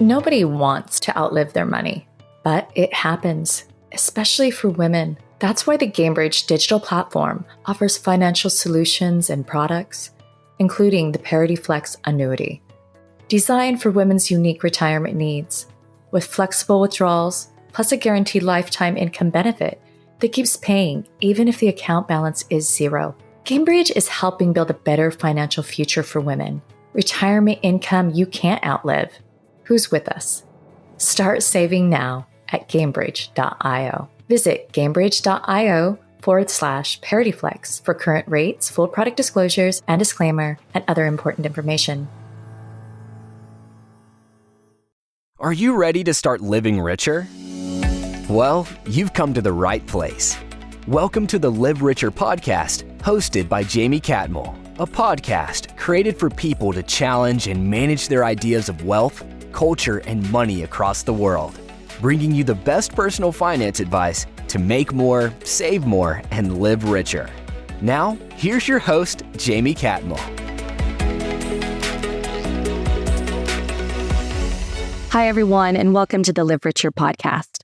Nobody wants to outlive their money, but it happens, especially for women. That's why the GameBridge digital platform offers financial solutions and products, including the Parity Flex annuity, designed for women's unique retirement needs, with flexible withdrawals plus a guaranteed lifetime income benefit that keeps paying even if the account balance is zero. GameBridge is helping build a better financial future for women. Retirement income you can't outlive. Who's with us? Start saving now at GameBridge.io. Visit GameBridge.io/ParityFlex for current rates, full product disclosures, and disclaimer, and other important information. Are you ready to start living richer? Well, you've come to the right place. Welcome to the Live Richer podcast, hosted by Jamie Catmull, a podcast created for people to challenge and manage their ideas of wealth, culture, and money across the world, bringing you the best personal finance advice to make more, save more, and live richer. Now, here's your host, Jamie Catmull. Hi, everyone, and welcome to the Live Richer podcast.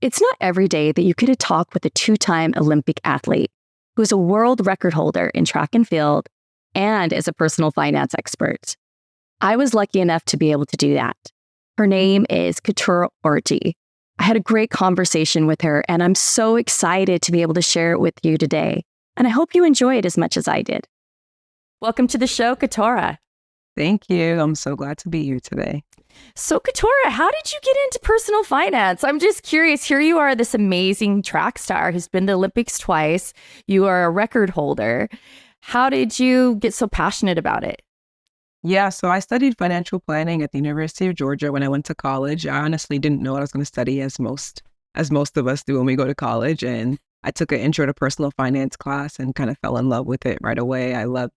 It's not every day that you get to talk with a two-time Olympic athlete who is a world record holder in track and field and is a personal finance expert. I was lucky enough to be able to do that. Her name is Keturah Orji. I had a great conversation with her, and I'm so excited to be able to share it with you today. And I hope you enjoy it as much as I did. Welcome to the show, Keturah. Thank you. I'm so glad to be here today. So, Keturah, how did you get into personal finance? I'm just curious. Here you are, this amazing track star who's been to the Olympics twice. You are a record holder. How did you get so passionate about it? Yeah, so I studied financial planning at the University of Georgia when I went to college. I honestly didn't know what I was going to study as most of us do when we go to college. And I took an intro to personal finance class and kind of fell in love with it right away. I've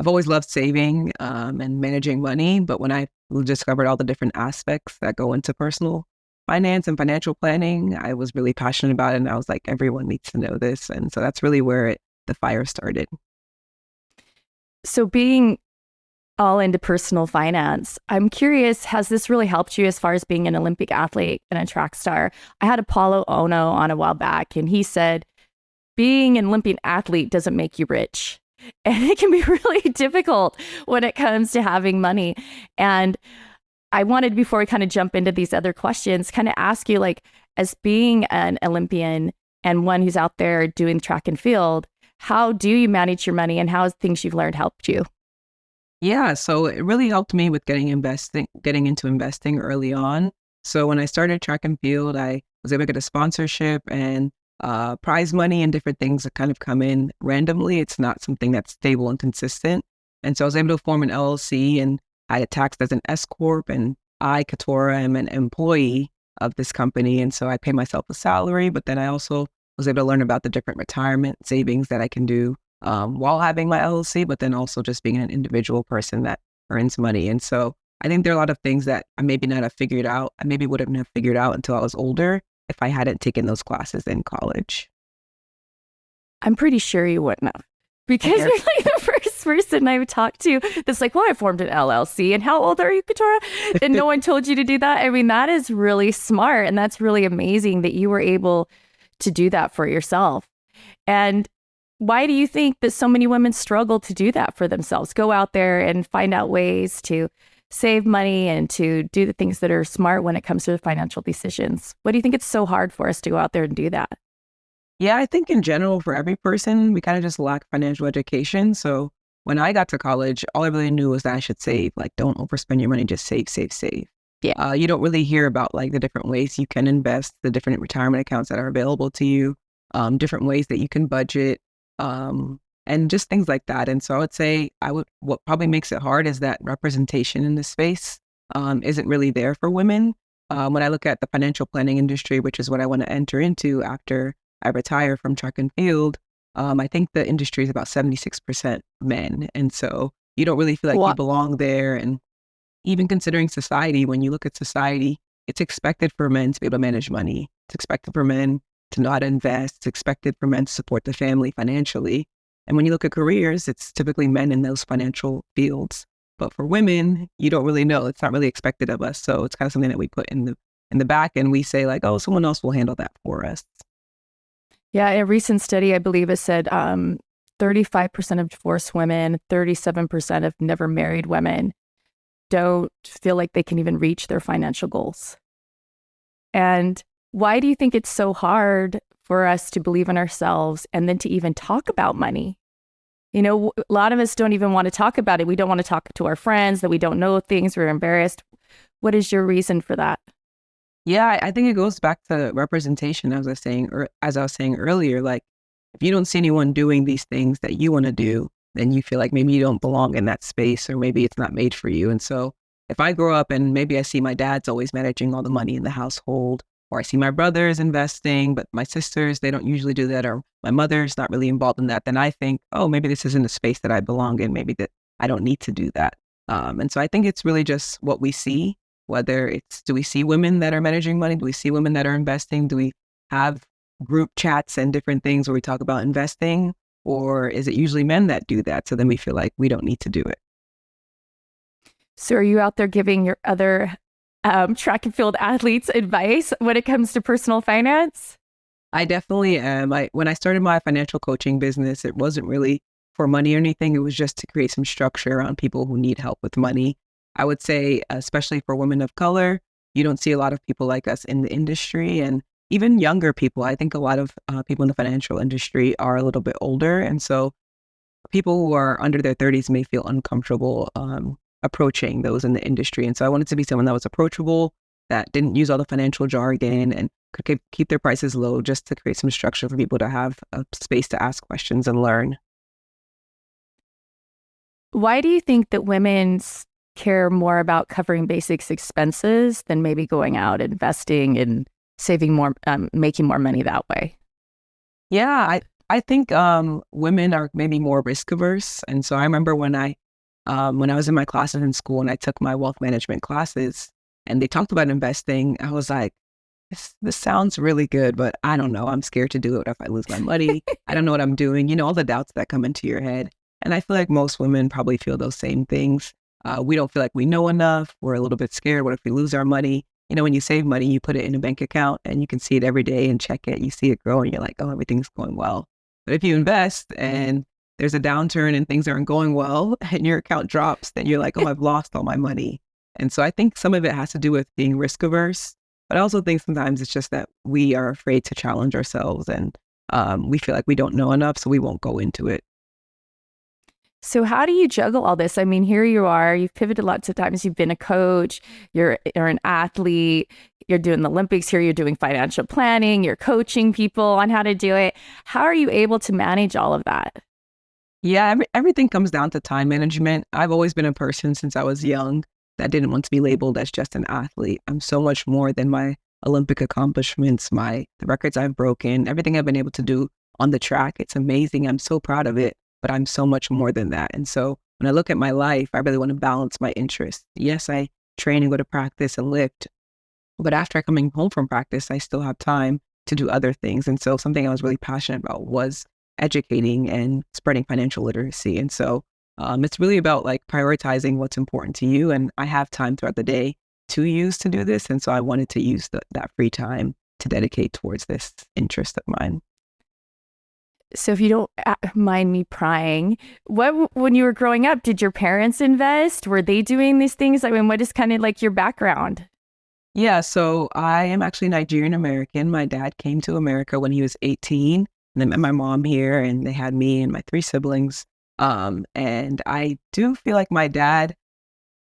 always loved saving and managing money, but when I discovered all the different aspects that go into personal finance and financial planning, I was really passionate about it. And I was like, everyone needs to know this. And so that's really where the fire started. So being all into personal finance, I'm curious, has this really helped you as far as being an Olympic athlete and a track star? I had Apollo Ono on a while back, and he said, being an Olympian athlete doesn't make you rich. And it can be really difficult when it comes to having money. And I wanted, before we kind of jump into these other questions, kind of ask you, like, as being an Olympian and one who's out there doing track and field, how do you manage your money, and how has things you've learned helped you? Yeah, so it really helped me with getting into investing early on. So when I started track and field, I was able to get a sponsorship and prize money and different things that kind of come in randomly. It's not something that's stable and consistent. And so I was able to form an LLC, and I had taxed as an S Corp, and I, Keturah, am an employee of this company. And so I pay myself a salary, but then I also was able to learn about the different retirement savings that I can do while having my LLC, but then also just being an individual person that earns money. And so I think there are a lot of things that I maybe not have figured out. I maybe wouldn't have figured out until I was older if I hadn't taken those classes in college. I'm pretty sure you wouldn't have, because you're like the first person I've talked to that's like, well, I formed an LLC. And how old are you, Keturah? And no one told you to do that. I mean, that is really smart. And that's really amazing that you were able to do that for yourself. And why do you think that so many women struggle to do that for themselves? Go out there and find out ways to save money and to do the things that are smart when it comes to financial decisions. What do you think it's so hard for us to go out there and do that? Yeah, I think in general, for every person, we kind of just lack financial education. So when I got to college, all I really knew was that I should save. Like, don't overspend your money, just save, save, save. Yeah. You don't really hear about like the different ways you can invest, the different retirement accounts that are available to you, different ways that you can budget, and just things like that. And so I would say what probably makes it hard is that representation in this space isn't really there for women. When I look at the financial planning industry, which is what I want to enter into after I retire from track and field, I think the industry is about 76% men. And so you don't really feel like you belong there. And even considering society, when you look at society, it's expected for men to be able to manage money. It's expected for men to know how to invest. It's expected for men to support the family financially. And when you look at careers, it's typically men in those financial fields. But for women, you don't really know. It's not really expected of us. So it's kind of something that we put in the back, and we say like, oh, someone else will handle that for us. Yeah, a recent study, I believe, has said 35% of divorced women, 37% of never married women don't feel like they can even reach their financial goals. And why do you think it's so hard for us to believe in ourselves and then to even talk about money? You know, a lot of us don't even want to talk about it. We don't want to talk to our friends that we don't know things. We're embarrassed. What is your reason for that? Yeah, I think it goes back to representation, as I was saying earlier. Like, if you don't see anyone doing these things that you want to do, then you feel like maybe you don't belong in that space, or maybe it's not made for you. And so if I grow up and maybe I see my dad's always managing all the money in the household, or I see my brothers investing, but my sisters, they don't usually do that, or my mother's not really involved in that, then I think, oh, maybe this isn't a space that I belong in. Maybe that I don't need to do that. And so I think it's really just what we see, whether it's, do we see women that are managing money? Do we see women that are investing? Do we have group chats and different things where we talk about investing? Or is it usually men that do that? So then we feel like we don't need to do it. So are you out there giving your other track and field athletes advice when it comes to personal finance? I definitely am. When I started my financial coaching business, it wasn't really for money or anything. It was just to create some structure around people who need help with money. I would say, especially for women of color, you don't see a lot of people like us in the industry, and even younger people. I think a lot of people in the financial industry are a little bit older. And so people who are under their 30s may feel uncomfortable approaching those in the industry. And so I wanted to be someone that was approachable, that didn't use all the financial jargon, and could keep their prices low, just to create some structure for people to have a space to ask questions and learn. Why do you think that women care more about covering basic expenses than maybe going out, investing, and saving more, making more money that way? Yeah, I think women are maybe more risk averse. And so I remember when I was in my classes in school and I took my wealth management classes and they talked about investing, I was like, this sounds really good, but I don't know. I'm scared to do it. If I lose my money, I don't know what I'm doing. You know, all the doubts that come into your head. And I feel like most women probably feel those same things. We don't feel like we know enough. We're a little bit scared. What if we lose our money? You know, when you save money, you put it in a bank account and you can see it every day and check it. You see it grow and you're like, oh, everything's going well. But if you invest and there's a downturn and things aren't going well and your account drops, then you're like, oh, I've lost all my money. And so I think some of it has to do with being risk averse. But I also think sometimes it's just that we are afraid to challenge ourselves, and we feel like we don't know enough, so we won't go into it. So how do you juggle all this? I mean, here you are, you've pivoted lots of times, you've been a coach, you're an athlete, you're doing the Olympics here, you're doing financial planning, you're coaching people on how to do it. How are you able to manage all of that? Yeah, everything comes down to time management. I've always been a person since I was young that didn't want to be labeled as just an athlete. I'm so much more than my Olympic accomplishments, the records I've broken, everything I've been able to do on the track. It's amazing. I'm so proud of it. But I'm so much more than that. And so when I look at my life, I really want to balance my interests. Yes, I train and go to practice and lift, but after coming home from practice, I still have time to do other things. And so something I was really passionate about was educating and spreading financial literacy. And so it's really about like prioritizing what's important to you. And I have time throughout the day to use to do this. And so I wanted to use that free time to dedicate towards this interest of mine. So if you don't mind me prying, when you were growing up, did your parents invest? Were they doing these things? I mean, what is kind of like your background? Yeah, so I am actually Nigerian American. My dad came to America when he was 18, and then met my mom here, and they had me and my 3 siblings. And I do feel like my dad,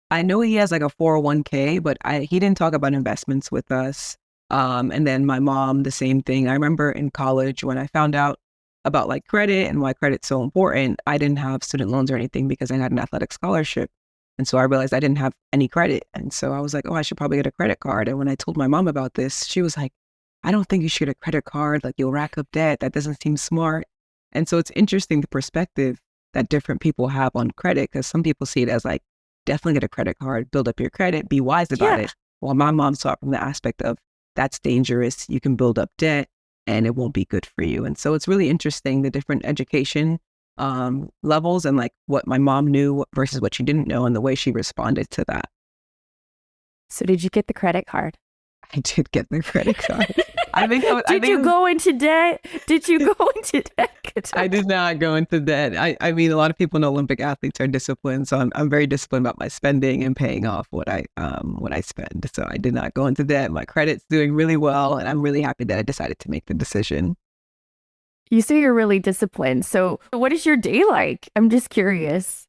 I know he has like a 401k, but he didn't talk about investments with us. And then my mom, the same thing. I remember in college when I found out about like credit and why credit's so important, I didn't have student loans or anything because I had an athletic scholarship. And so I realized I didn't have any credit. And so I was like, oh, I should probably get a credit card. And when I told my mom about this, she was like, I don't think you should get a credit card. Like, you'll rack up debt. That doesn't seem smart. And so it's interesting the perspective that different people have on credit, because some people see it as like, definitely get a credit card, build up your credit, be wise about it. While my mom saw it from the aspect of that's dangerous. You can build up debt and it won't be good for you. And so it's really interesting, the different education levels and like what my mom knew versus what she didn't know and the way she responded to that. So did you get the credit card? I did get the credit card. Did you go into debt? Did you go into debt? I did not go into debt. I mean, a lot of people know Olympic athletes are disciplined, so I'm very disciplined about my spending and paying off what I spend. So I did not go into debt. My credit's doing really well, and I'm really happy that I decided to make the decision. You say you're really disciplined. So what is your day like? I'm just curious.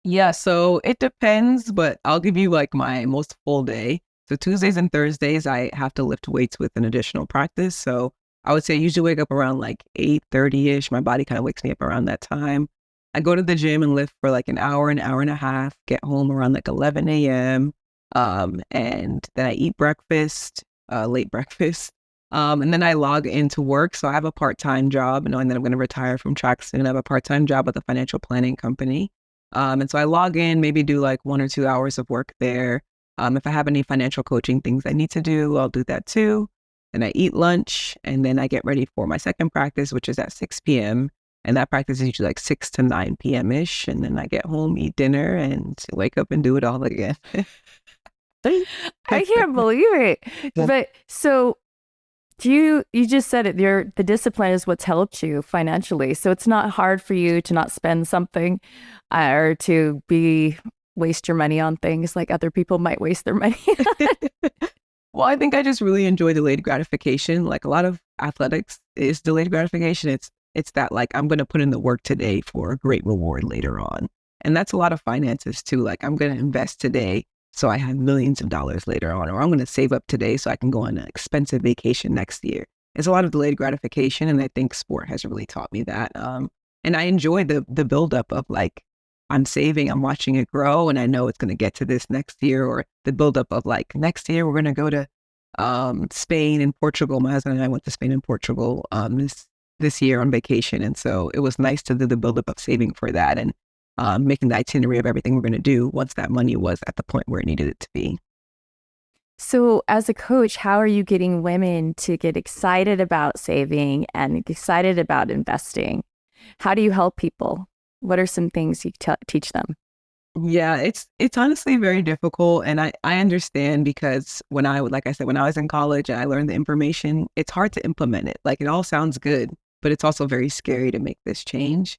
Yeah, so it depends, but I'll give you like my most full day. So Tuesdays and Thursdays, I have to lift weights with an additional practice. So I would say I usually wake up around like 8:30-ish. My body kind of wakes me up around that time. I go to the gym and lift for like an hour and a half, get home around like 11 a.m. And then I eat breakfast, late breakfast. And then I log into work. So I have a part-time job, knowing that I'm going to retire from track soon. I have a part-time job with a financial planning company. And so I log in, maybe do like 1 or 2 hours of work there. If I have any financial coaching things I need to do, I'll do that too. Then I eat lunch, and then I get ready for my second practice, which is at 6 p.m. And that practice is usually like 6 to 9 p.m.-ish. And then I get home, eat dinner, and wake up and do it all again. I can't believe it. But so you just said it, the discipline is what's helped you financially. So it's not hard for you to not spend something or to waste your money on things like other people might waste their money on. Well, I think I just really enjoy delayed gratification. Like a lot of athletics is delayed gratification. It's that like I'm going to put in the work today for a great reward later on. And that's a lot of finances too. Like I'm going to invest today so I have millions of dollars later on, or I'm going to save up today so I can go on an expensive vacation next year. It's a lot of delayed gratification. And I think sport has really taught me that. And I enjoy the buildup of like, I'm saving, I'm watching it grow, and I know it's going to get to this next year, or the buildup of like next year, we're going to go to Spain and Portugal. My husband and I went to Spain and Portugal this year on vacation. And so it was nice to do the buildup of saving for that and making the itinerary of everything we're going to do once that money was at the point where it needed it to be. So as a coach, how are you getting women to get excited about saving and excited about investing? How do you help people? What are some things you teach them? Yeah, it's honestly very difficult. And I understand because like I said, when I was in college and I learned the information, it's hard to implement it. Like it all sounds good, but it's also very scary to make this change.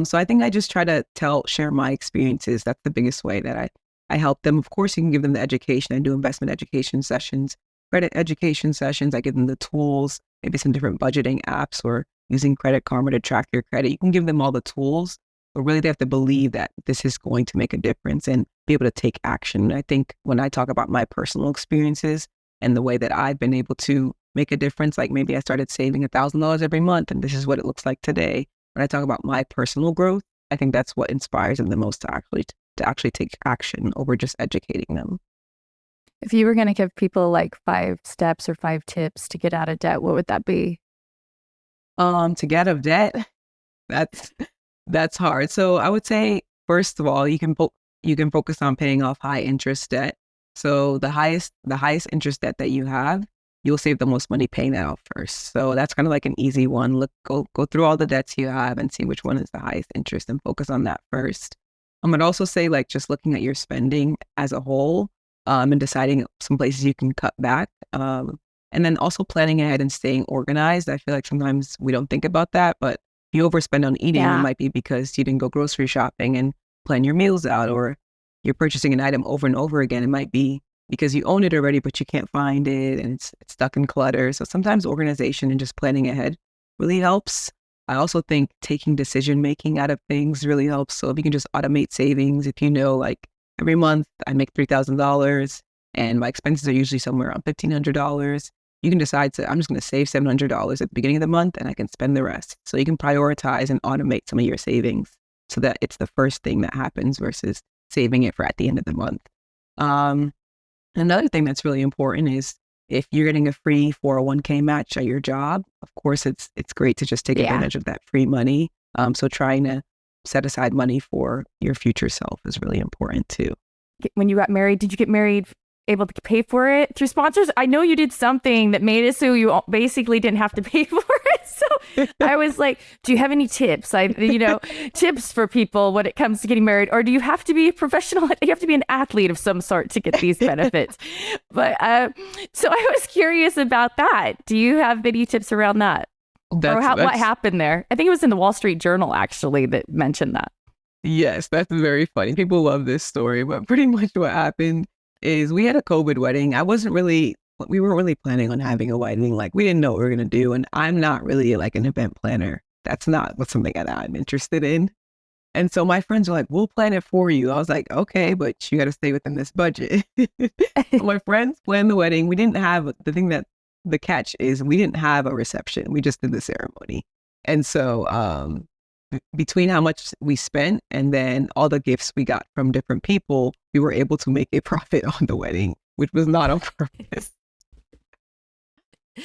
So I think I just try to share my experiences. That's the biggest way that I help them. Of course, you can give them the education. I do investment education sessions, credit education sessions. I give them the tools, maybe some different budgeting apps or using Credit Karma to track your credit. You can give them all the tools. But really, they have to believe that this is going to make a difference and be able to take action. And I think when I talk about my personal experiences and the way that I've been able to make a difference, like maybe I started saving $1,000 every month, and this is what it looks like today. When I talk about my personal growth, I think that's what inspires them the most to actually take action over just educating them. If you were going to give people like 5 steps or 5 tips to get out of debt, what would that be? To get out of debt, that's hard. So I would say, first of all, you can focus on paying off high interest debt. So the highest interest debt that you have, you'll save the most money paying that off first. So that's kind of like an easy one. Go through all the debts you have and see which one is the highest interest and focus on that first. I'd also say like just looking at your spending as a whole and deciding some places you can cut back. And then also planning ahead and staying organized. I feel like sometimes we don't think about that, but if you overspend on eating, It might be because you didn't go grocery shopping and plan your meals out, or you're purchasing an item over and over again. It might be because you own it already, but you can't find it and it's stuck in clutter. So sometimes organization and just planning ahead really helps. I also think taking decision-making out of things really helps. So if you can just automate savings, if you know, like every month I make $3,000 and my expenses are usually somewhere around $1,500, you can decide I'm just going to save $700 at the beginning of the month and I can spend the rest. So you can prioritize and automate some of your savings so that it's the first thing that happens versus saving it for at the end of the month. Another thing that's really important is if you're getting a free 401k match at your job, of course, it's great to just take advantage of that free money. So trying to set aside money for your future self is really important too. When you got married, did you get married able to pay for it through sponsors? I know you did something that made it so you basically didn't have to pay for it. So I was like, do you have any tips? Tips for people when it comes to getting married, or do you have to be a professional? You have to be an athlete of some sort to get these benefits. But so I was curious about that. Do you have any tips around that? What happened there? I think it was in the Wall Street Journal actually that mentioned that. Yes, that's very funny. People love this story, but pretty much what happened is we had a COVID wedding. We weren't really planning on having a wedding. Like, we didn't know what we were going to do. And I'm not really like an event planner. That's not something that I'm interested in. And so my friends were like, we'll plan it for you. I was like, okay, but you got to stay within this budget. My friends planned the wedding. We didn't have the catch is we didn't have a reception. We just did the ceremony. And so between how much we spent and then all the gifts we got from different people, we were able to make a profit on the wedding, which was not on purpose.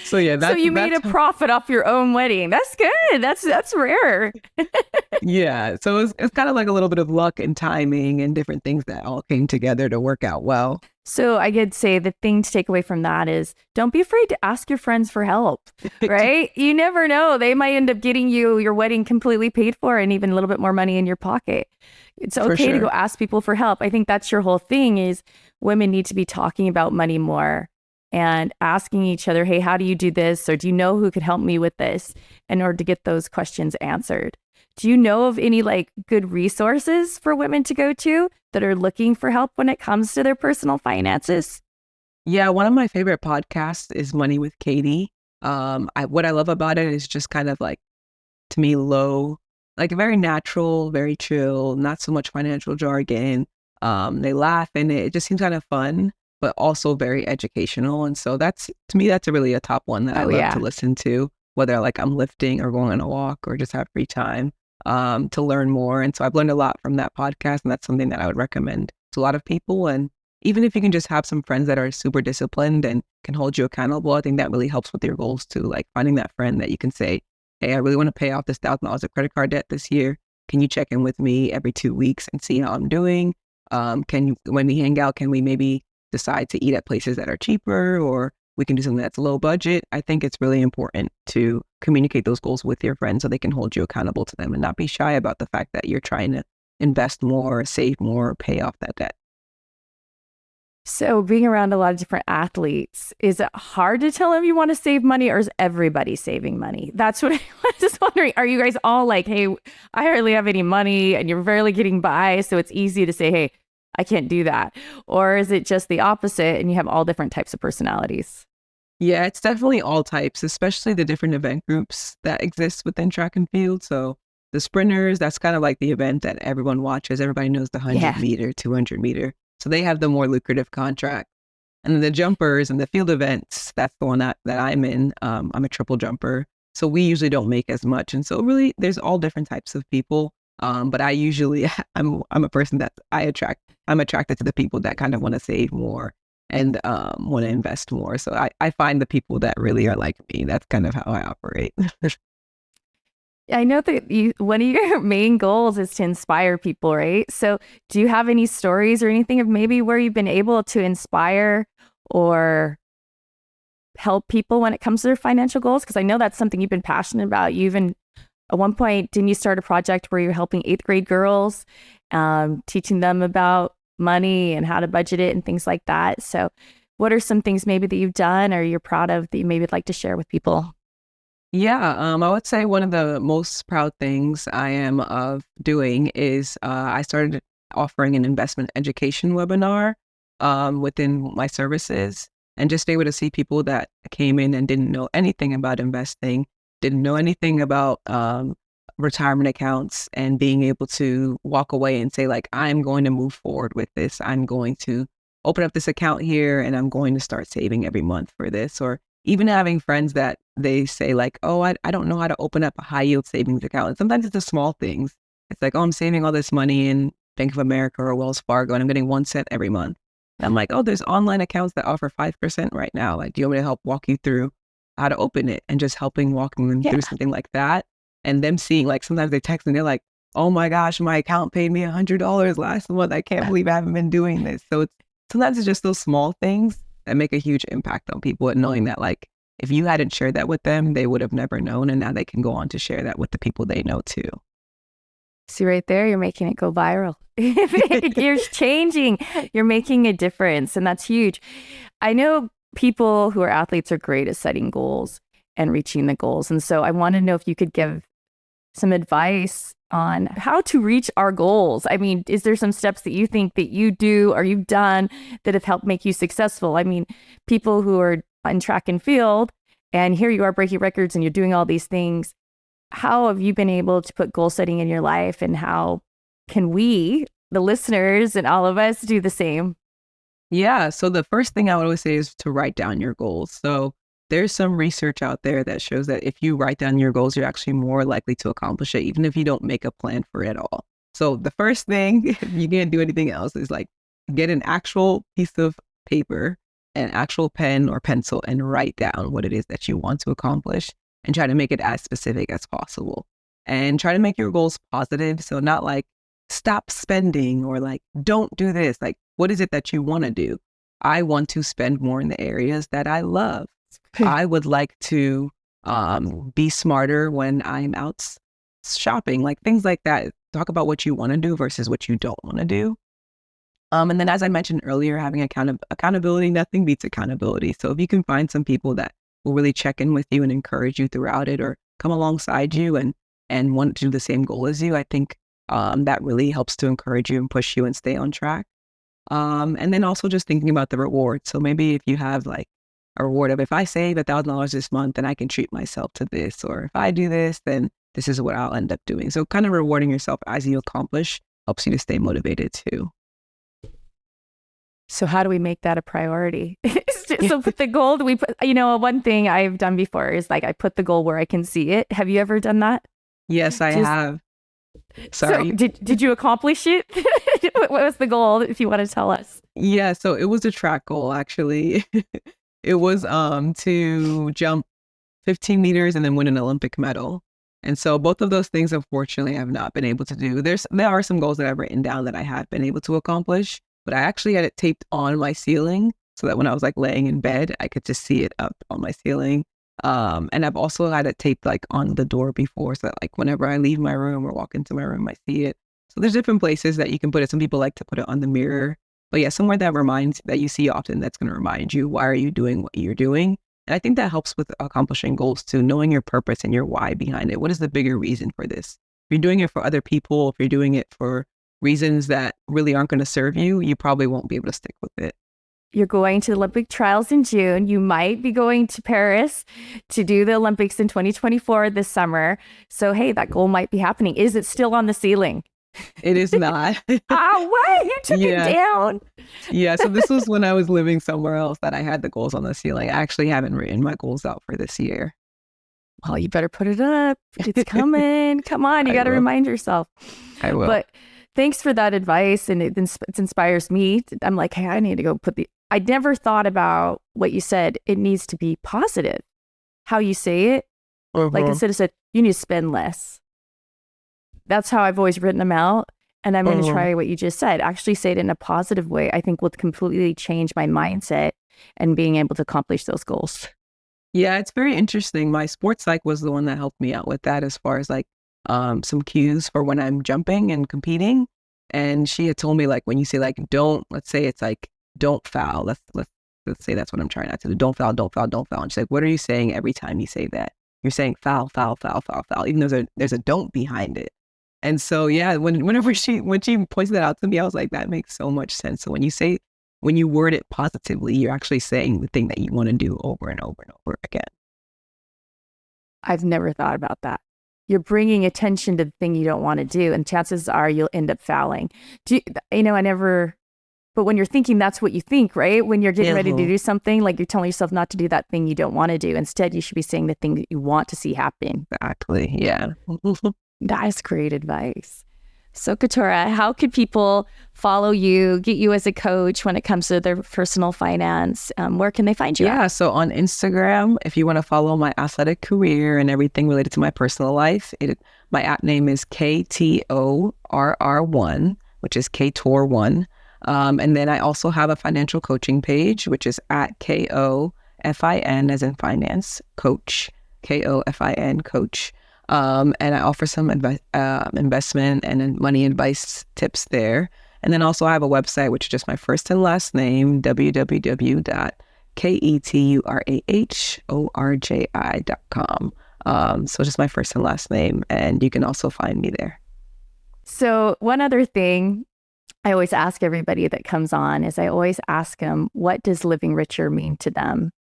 So yeah, so you made a profit off your own wedding. That's good. That's rare. Yeah. So it's kind of like a little bit of luck and timing and different things that all came together to work out well. So I could say the thing to take away from that is don't be afraid to ask your friends for help, right? You never know. They might end up getting you your wedding completely paid for and even a little bit more money in your pocket. It's okay to go ask people for help. I think that's your whole thing is women need to be talking about money more and asking each other, hey, how do you do this? Or do you know who could help me with this in order to get those questions answered? Do you know of any like good resources for women to go to that are looking for help when it comes to their personal finances? Yeah, one of my favorite podcasts is Money with Katie. What I love about it is just kind of like, to me, low, like very natural, very chill, not so much financial jargon. They laugh and it just seems kind of fun, but also very educational. And so to me, that's really a top one that I love to listen to, whether like I'm lifting or going on a walk or just have free time to learn more. And so I've learned a lot from that podcast, and that's something that I would recommend to a lot of people. And even if you can just have some friends that are super disciplined and can hold you accountable, I think that really helps with your goals too. Like finding that friend that you can say, hey, I really want to pay off this $1,000 of credit card debt this year. Can you check in with me every 2 weeks and see how I'm doing? When we hang out, can we maybe decide to eat at places that are cheaper, or we can do something that's low budget? I think it's really important to communicate those goals with your friends so they can hold you accountable to them and not be shy about the fact that you're trying to invest more, save more, pay off that debt. So being around a lot of different athletes, is it hard to tell them you want to save money, or is everybody saving money? That's what I was just wondering. Are you guys all like, hey, I hardly have any money and you're barely getting by, so it's easy to say, hey, I can't do that? Or is it just the opposite and you have all different types of personalities? Yeah, it's definitely all types, especially the different event groups that exist within track and field. So the sprinters, that's kind of like the event that everyone watches. Everybody knows the 100 meter, 200 meter. So they have the more lucrative contract. And then the jumpers and the field events, that's the one that I'm in. I'm a triple jumper. So we usually don't make as much. And so really there's all different types of people. But I usually, I'm a person that I'm attracted to the people that kind of want to save more and want to invest more. So I find the people that really are like me. That's kind of how I operate. I know that one of your main goals is to inspire people, right? So do you have any stories or anything of maybe where you've been able to inspire or help people when it comes to their financial goals? Because I know that's something you've been passionate about. You even, at one point, didn't you start a project where you're helping 8th grade girls, teaching them about money and how to budget it and things like that? So what are some things maybe that you've done or you're proud of that you maybe would like to share with people? Yeah, I would say one of the most proud things I am of doing is I started offering an investment education webinar within my services, and just able to see people that came in and didn't know anything about investing, didn't know anything about retirement accounts, and being able to walk away and say, like, I'm going to move forward with this. I'm going to open up this account here and I'm going to start saving every month for this. Or even having friends that they say like, oh, I don't know how to open up a high yield savings account. And sometimes it's the small things. It's like, oh, I'm saving all this money in Bank of America or Wells Fargo and I'm getting 1 cent every month. And I'm like, oh, there's online accounts that offer 5% right now. Like, do you want me to help walk you through how to open it? And just walking them through something like that. And them seeing, like, sometimes they text and they're like, oh my gosh, my account paid me $100 last month. I can't believe I haven't been doing this. So sometimes it's just those small things that make a huge impact on people, and knowing that, like, if you hadn't shared that with them, they would have never known. And now they can go on to share that with the people they know too. See right there, you're making it go viral. You're changing, you're making a difference. And that's huge. I know people who are athletes are great at setting goals and reaching the goals. And so I want to know if you could give some advice on how to reach our goals. I mean, is there some steps that you think that you do or you've done that have helped make you successful? I mean, people who are on track and field, and here you are breaking records and you're doing all these things. How have you been able to put goal setting in your life, and how can we, the listeners and all of us, do the same? Yeah. So the first thing I would always say is to write down your goals. So there's some research out there that shows that if you write down your goals, you're actually more likely to accomplish it, even if you don't make a plan for it all. So the first thing, if you can't do anything else, is like get an actual piece of paper, an actual pen or pencil, and write down what it is that you want to accomplish, and try to make it as specific as possible. And try to make your goals positive. So not like stop spending or like don't do this. Like, what is it that you want to do? I want to spend more in the areas that I love. I would like to be smarter when I'm out shopping, like things like that. Talk about what you want to do versus what you don't want to do. And then, as I mentioned earlier, having accountability, nothing beats accountability. So if you can find some people that will really check in with you and encourage you throughout it, or come alongside you and want to do the same goal as you, I think that really helps to encourage you and push you and stay on track. And then also just thinking about the reward. So maybe if you have like a reward of, if I save $1,000 this month, then I can treat myself to this, or if I do this, then this is what I'll end up doing. So kind of rewarding yourself as you accomplish helps you to stay motivated too. So how do we make that a priority? So put the goal, we put, one thing I've done before is like I put the goal where I can see it. Have you ever done that? Yes, I have. Sorry. So did you accomplish it? What was the goal, if you want to tell us? Yeah, so it was a track goal, actually. It was to jump 15 meters and then win an Olympic medal. And so both of those things, unfortunately, I have not been able to do. There are some goals that I've written down that I have been able to accomplish, but I actually had it taped on my ceiling so that when I was like laying in bed, I could just see it up on my ceiling. And I've also had it taped like on the door before, so that like whenever I leave my room or walk into my room, I see it. So there's different places that you can put it. Some people like to put it on the mirror, but yeah, somewhere that you see often, that's going to remind you, why are you doing what you're doing? And I think that helps with accomplishing goals too, knowing your purpose and your why behind it. What is the bigger reason for this? If you're doing it for other people, if you're doing it for reasons that really aren't going to serve you, you probably won't be able to stick with it. You're going to the Olympic trials in June. You might be going to Paris to do the Olympics in 2024 this summer. So, hey, that goal might be happening. Is it still on the ceiling? It is not. Oh, what? You took it down. Yeah. So this was when I was living somewhere else that I had the goals on the ceiling. I actually haven't written my goals out for this year. Well, you better put it up. It's coming. Come on. You got to remind yourself. I will. But thanks for that advice. And it inspires me. I'm like, hey, I need to go I never thought about what you said. It needs to be positive. How you say it. Like instead of said, you need to spend less. That's how I've always written them out. And I'm going to try what you just said. Actually say it in a positive way. I think will completely change my mindset and being able to accomplish those goals. Yeah, it's very interesting. My sports psych was the one that helped me out with that, as far as like some cues for when I'm jumping and competing. And she had told me, like, when you say like, let's say it's like, don't foul. Let's say that's what I'm trying not to do. Don't foul, don't foul, don't foul. And she's like, what are you saying every time you say that? You're saying foul, foul, foul, foul, foul, even though there's a don't behind it. And so, yeah, when she pointed that out to me, I was like, that makes so much sense. So when you word it positively, you're actually saying the thing that you want to do over and over and over again. I've never thought about that. You're bringing attention to the thing you don't want to do, and chances are you'll end up fouling. But when you're thinking, that's what you think, right? When you're getting ready to do something, like you're telling yourself not to do that thing you don't want to do. Instead, you should be saying the thing that you want to see happen. Exactly. Yeah. That's great advice. So, Keturah, how could people follow you, get you as a coach when it comes to their personal finance? Where can they find you? Yeah, so on Instagram, if you want to follow my athletic career and everything related to my personal life, my app name is KTORR1, which is KTOR1. And then I also have a financial coaching page, which is at KO FIN as in finance, coach, KOFIN, coach. And I offer some investment and then money advice tips there. And then also I have a website, which is just my first and last name, www.keturahorji.com. So just my first and last name, and you can also find me there. So one other thing I always ask everybody that comes on is I always ask them, what does living richer mean to them?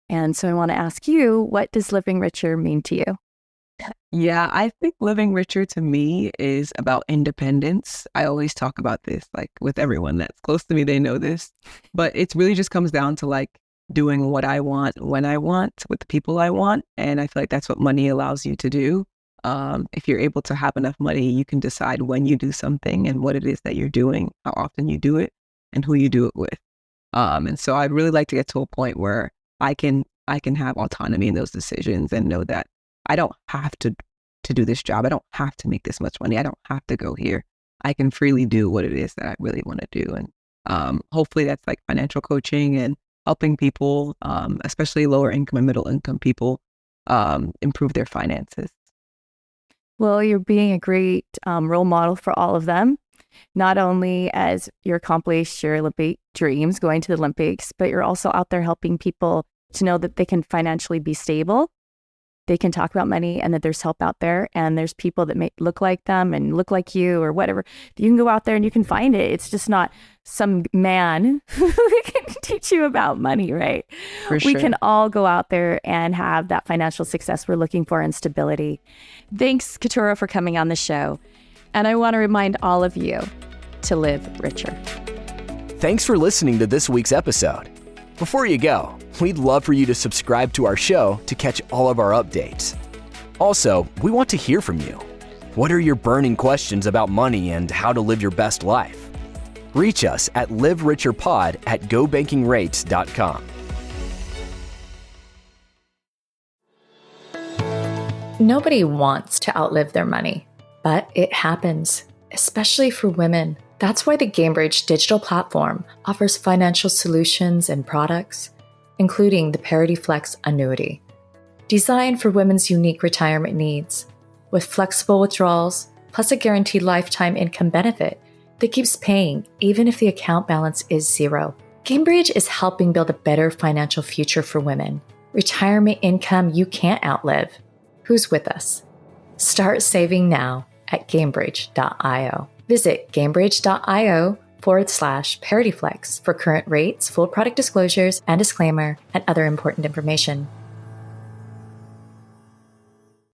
And so I want to ask you, what does living richer mean to you? Yeah, I think living richer to me is about independence. I always talk about this, like with everyone that's close to me, they know this, but it really just comes down to like doing what I want, when I want, with the people I want. And I feel like that's what money allows you to do. If you're able to have enough money, you can decide when you do something and what it is that you're doing, how often you do it, and who you do it with. And so I'd really like to get to a point where I can have autonomy in those decisions and know that I don't have to do this job. I don't have to make this much money. I don't have to go here. I can freely do what it is that I really want to do. And hopefully that's like financial coaching and helping people, especially lower income and middle income people, improve their finances. Well, you're being a great role model for all of them, not only as you accomplish your Olympic dreams going to the Olympics, but you're also out there helping people to know that they can financially be stable. They can talk about money and that there's help out there and there's people that may look like them and look like you or whatever. You can go out there and you can find it. It's just not some man who can teach you about money, right? For sure. We can all go out there and have that financial success we're looking for and stability. Thanks, Keturah, for coming on the show. And I want to remind all of you to live richer. Thanks for listening to this week's episode. Before you go, we'd love for you to subscribe to our show to catch all of our updates. Also, we want to hear from you. What are your burning questions about money and how to live your best life? Reach us at livericherpod@gobankingrates.com. Nobody wants to outlive their money, but it happens, especially for women. That's why the GameBridge digital platform offers financial solutions and products, including the Parity Flex annuity, designed for women's unique retirement needs, with flexible withdrawals plus a guaranteed lifetime income benefit that keeps paying even if the account balance is zero. GameBridge is helping build a better financial future for women. Retirement income you can't outlive. Who's with us? Start saving now at GameBridge.io. Visit GameBridge.io/ParityFlex for current rates, full product disclosures, and disclaimer, and other important information.